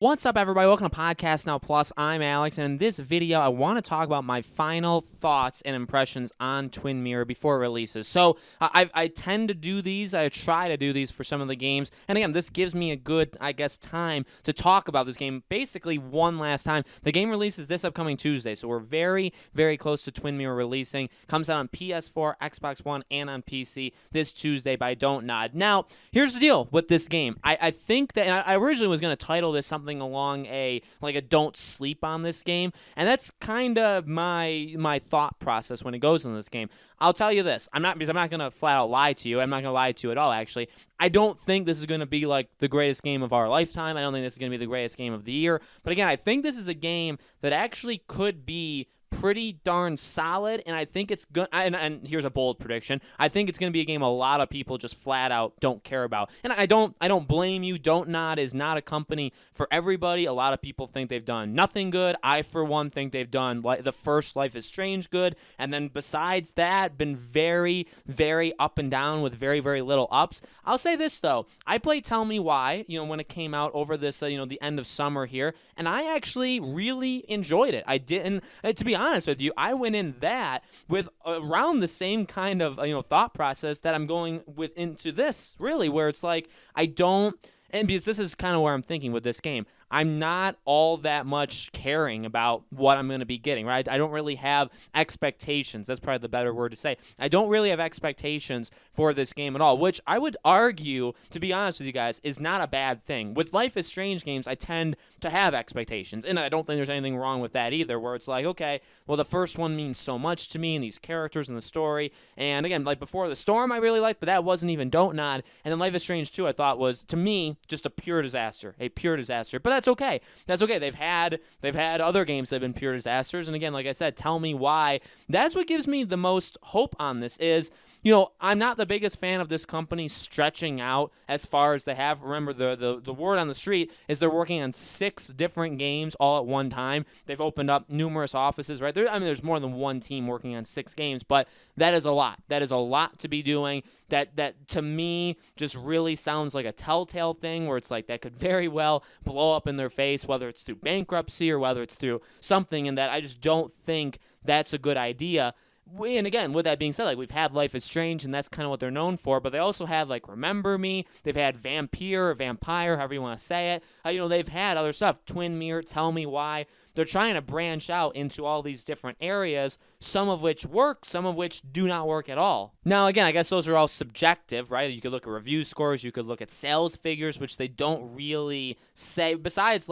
What's up, everybody? Welcome to Podcast Now Plus. I'm Alex, and in this video, I want to talk about my final thoughts and impressions on Twin Mirror before it releases. So, I tend to do these. I try to do these for some of the games, and again, this gives me a good, time to talk about this game basically one last time. The game releases this upcoming Tuesday, so we're very, very close to Twin Mirror releasing. Comes out on PS4, Xbox One, and on PC this Tuesday by Don't Nod. Now, here's the deal with this game. I think that, and I originally was going to title this something along a don't sleep on this game, and that's kind of my thought process when it goes in this game. I'll tell you this, I'm not going to flat out lie to you. I'm not going to lie to you at all, actually. I don't think this is going to be like the greatest game of our lifetime. I don't think this is going to be the greatest game of the year, but again, I think this is a game that actually could be pretty darn solid, and I think it's good. And here's a bold prediction: I think it's going to be a game a lot of people just flat out don't care about. And I don't blame you. Don't Nod is not a company for everybody. A lot of people think they've done nothing good. I, for one, think they've done the first Life is Strange good, and then besides that, been very, very up and down with very, very little ups. I'll say this though: I played Tell Me Why, when it came out over this, the end of summer here, and I actually really enjoyed it. I didn't, to be honest with you, I went in that with around the same kind of thought process that I'm going with into this, really, where it's like I don't, and because this is kind of where I'm thinking with this game, I'm not all that much caring about what I'm going to be getting, right? I don't really have expectations. That's probably the better word to say. I don't really have expectations for this game at all, which I would argue, to be honest with you guys, is not a bad thing. With Life is Strange games, I tend to have expectations, and I don't think there's anything wrong with that either, where it's like, okay, well, the first one means so much to me, and these characters and the story, and again, like Before the Storm I really liked, but that wasn't even Don't Nod, and then Life is Strange 2 I thought was, to me, just a pure disaster, but that's okay. That's okay. They've had other games that have been pure disasters, and again, like I said, Tell Me Why. That's what gives me the most hope on this is, I'm not the biggest fan of this company stretching out as far as they have. Remember, the word on the street is they're working on 6 different games all at one time. They've opened up numerous offices, right? There's more than one team working on 6 games, but that is a lot. That is a lot to be doing. That to me just really sounds like a Telltale thing where it's like that could very well blow up in their face, whether it's through bankruptcy or whether it's through something, and that I just don't think that's a good idea. And again, with that being said, we've had Life is Strange, and that's kind of what they're known for, but they also had Remember Me, they've had Vampire or Vampire, however you want to say it. They've had other stuff, Twin Mirror, Tell Me Why. They're trying to branch out into all these different areas, some of which work, some of which do not work at all. Now, again, I guess those are all subjective, right? You could look at review scores, you could look at sales figures, which they don't really say, besides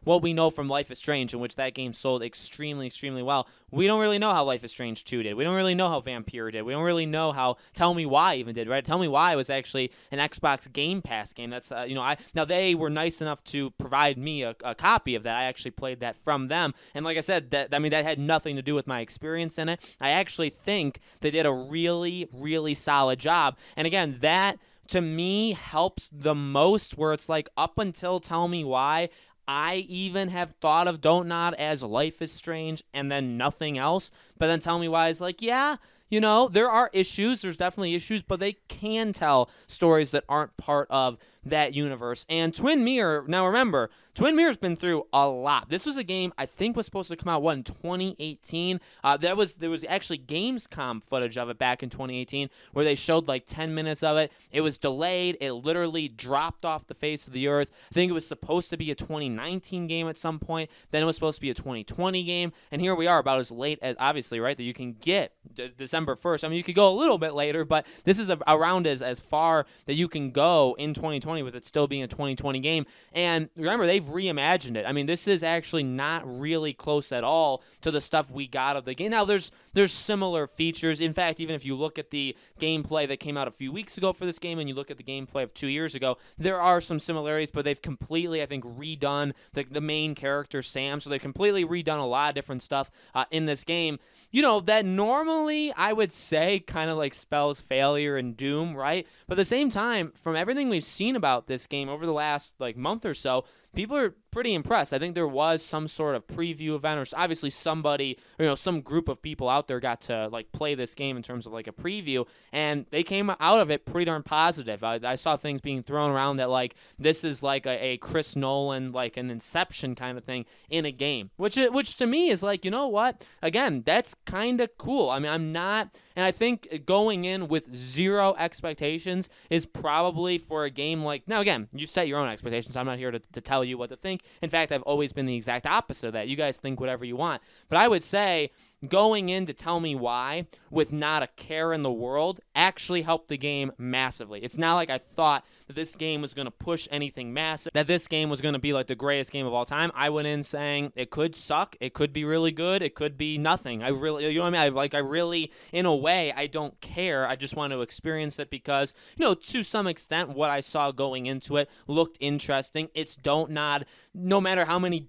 what we know from Life is Strange, in which that game sold extremely, extremely well. We don't really know how Life is Strange 2 did. We don't really know how Vampire did. We don't really know how Tell Me Why even did, right? Tell Me Why was actually an Xbox Game Pass game. That's, now they were nice enough to provide me a copy of that. I actually played that from them. And like I said, that had nothing to do with my experience in it. I actually think they did a really, really solid job. And again, that to me helps the most, where it's like up until Tell Me Why, I even have thought of Don't Nod as Life is Strange and then nothing else. But then Tell Me Why is like, yeah, there are issues. There's definitely issues, but they can tell stories that aren't part of that universe. And Twin Mirror, now remember, Twin Mirror's been through a lot. This was a game I think was supposed to come out, in 2018? There was actually Gamescom footage of it back in 2018 where they showed 10 minutes of it. It was delayed. It literally dropped off the face of the earth. I think it was supposed to be a 2019 game at some point. Then it was supposed to be a 2020 game. And here we are, about as late as, obviously, right, that you can get December 1st. I mean, you could go a little bit later, but this is around as far that you can go in 2020 with it still being a 2020 game. And remember, they've reimagined it. I mean, this is actually not really close at all to the stuff we got of the game. Now, there's similar features. In fact, even if you look at the gameplay that came out a few weeks ago for this game and you look at the gameplay of 2 years ago, there are some similarities, but they've completely, I think, redone the main character, Sam. So they've completely redone a lot of different stuff in this game. That normally I would say kind of spells failure and doom, right? But at the same time, from everything we've seen about this game over the last month or so, people are pretty impressed. I think there was some sort of preview event, or obviously somebody, or, some group of people out there got to like play this game in terms of like a preview, and they came out of it pretty darn positive. I saw things being thrown around that like this is like a Chris Nolan, like an Inception kind of thing in a game, which to me is like, you know what? Again, that's kind of cool. I mean, I'm not, and I think going in with zero expectations is probably for a game like, now again, you set your own expectations. I'm not here to tell you what to think. In fact, I've always been the exact opposite of that. You guys think whatever you want. But I would say going in to tell me why with not a care in the world actually helped the game massively. It's not like I thought that this game was going to push anything massive, that this game was going to be like the greatest game of all time. I went in saying it could suck, it could be really good, it could be nothing. I really, you know what I mean? I really, in a way, I don't care. I just want to experience it because, to some extent, what I saw going into it looked interesting. It's Don't Nod. No matter how many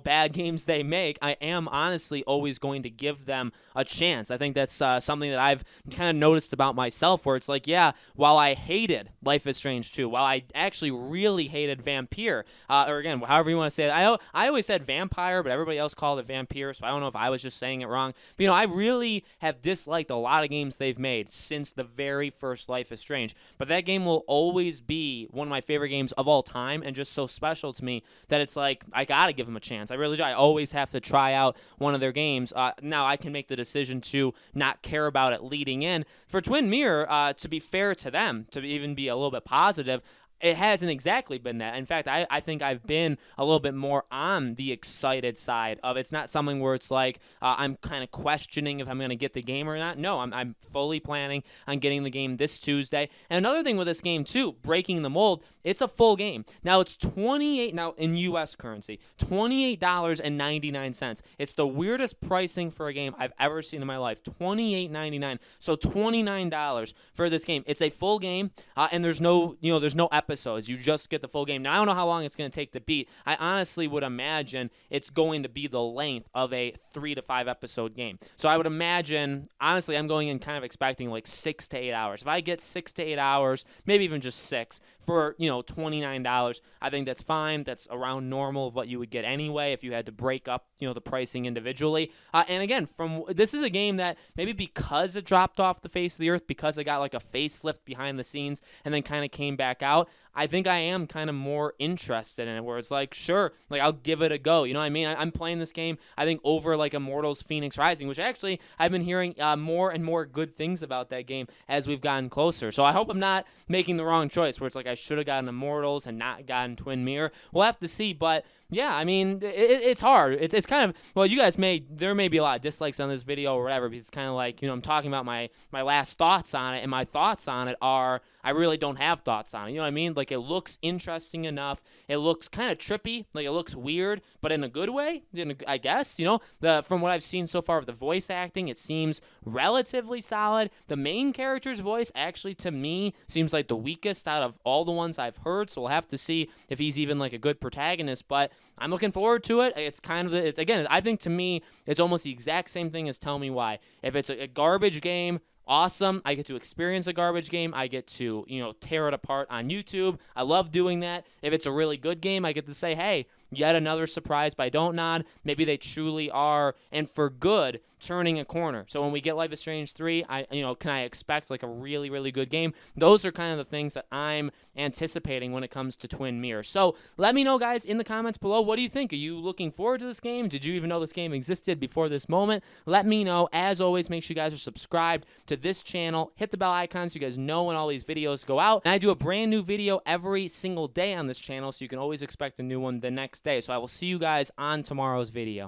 bad games they make, I am honestly always going to give them a chance. I think that's something that I've kind of noticed about myself, where it's like, yeah, while I hated Life is Strange 2, while I actually really hated Vampire, or again, however you want to say it, I always said Vampire, but everybody else called it Vampire, so I don't know if I was just saying it wrong. But, I really have disliked a lot of games they've made since the very first Life is Strange. But that game will always be one of my favorite games of all time, and just so special to me that it's like, I gotta give them a chance. I really do. I always have to try out one of their games. Now I can make the decision to not care about it leading in. For Twin Mirror, to be fair to them, to even be a little bit positive, it hasn't exactly been that. In fact, I think I've been a little bit more on the excited side of it. It's not something where it's like I'm kind of questioning if I'm going to get the game or not. No, I'm fully planning on getting the game this Tuesday. And another thing with this game, too, breaking the mold, it's a full game. Now, it's now in U.S. currency, $28.99. It's the weirdest pricing for a game I've ever seen in my life, $28.99. So $29 for this game. It's a full game, and there's no episodes. You just get the full game. Now, I don't know how long it's going to take to beat. I honestly would imagine it's going to be the length of a 3 to 5 episode game. So I would imagine, honestly, I'm going in kind of expecting like 6 to 8 hours. If I get 6 to 8 hours, maybe even just 6 for, $29, I think that's fine. That's around normal of what you would get anyway if you had to break up, the pricing individually. And again, this is a game that maybe because it dropped off the face of the earth, because it got like a facelift behind the scenes and then kind of came back out, I think I am kind of more interested in it, where it's like, sure, like I'll give it a go. You know what I mean? I'm playing this game, I think, over like Immortals Phoenix Rising, which actually I've been hearing more and more good things about that game as we've gotten closer. So I hope I'm not making the wrong choice, where it's like I should have gotten Immortals and not gotten Twin Mirror. We'll have to see, but yeah, I mean, it's hard. It's kind of, well, you guys there may be a lot of dislikes on this video or whatever, because it's kind of like, I'm talking about my last thoughts on it, and my thoughts on it are, I really don't have thoughts on it. You know what I mean? Like, it looks interesting enough. It looks kind of trippy. Like, it looks weird, but in a good way, I guess. From what I've seen so far of the voice acting, it seems relatively solid. The main character's voice, actually, to me, seems like the weakest out of all the ones I've heard, so we'll have to see if he's even, like, a good protagonist, but I'm looking forward to it. It's kind of, again, I think to me, it's almost the exact same thing as Tell Me Why. If it's a garbage game, awesome. I get to experience a garbage game. I get to, tear it apart on YouTube. I love doing that. If it's a really good game, I get to say, hey, yet another surprise by Don't Nod. Maybe they truly are, and for good, turning a corner. So when we get Life is Strange 3, can I expect like a really, really good game? Those are kind of the things that I'm anticipating when it comes to Twin Mirror. So let me know, guys, in the comments below. What do you think? Are you looking forward to this game? Did you even know this game existed before this moment? Let me know. As always, make sure you guys are subscribed to this channel. Hit the bell icon so you guys know when all these videos go out. And I do a brand new video every single day on this channel, so you can always expect a new one the next day. So I will see you guys on tomorrow's video.